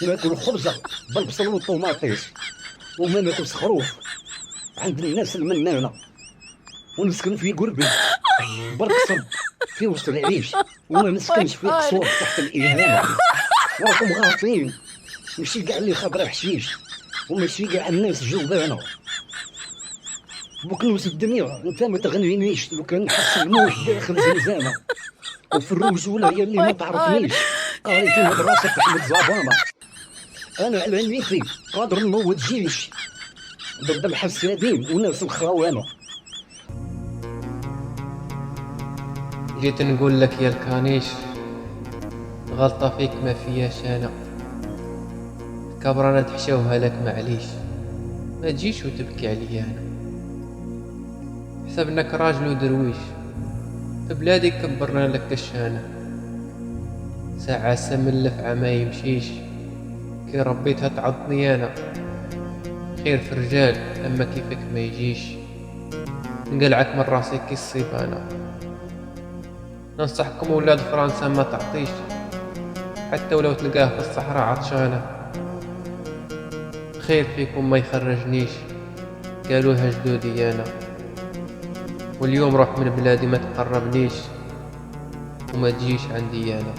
ناكل خبزة بالبصل والطوماطيش، وما ناكلش خروف عند الناس المنانة، ونسكن في قربي برك صب في وسط العريش، وما ماي نسكنش في جاد. قصور تحت الإهانة. وراكم غالطين، ماشي كاع اللي خضرا حشيش، وماشي كاع الناس جوبانة. بوكنوس الدنيا انت ما تغنينيش، لو كان نحس الموت داخل زنزانة، وفي الرجولة يا اللي ما ماي جاد. تعرفنيش قاري في مدرسة أحمد زبانة. أنا على نيتي قادر نموت جيش ضد الحسادين وناس الخونة. جيت نقول لك يا الكانيش، غلطة فيك ما فيها شانة، كبرانة تحشوها لك معليش، ما تجيش وتبكي عليا أنا. حسبناك راجل ودرويش، في بلادي كبرنا لك الشانة، ساعة سملف عما يمشيش، كي ربيتها تعضني أنا. خير في الرجال أما كيفك ما يجيش، نقلعك من راسي كي الصيبانة. ننصحكم ولاد فرنسا ما تعطيش، حتى ولو تلقاه في الصحراء عطشانة. خير فيكم ما يخرجنيش، قالوها جدودي أنا. واليوم روح من بلادي ما تقربنيش، وما تجيش عندي أنا.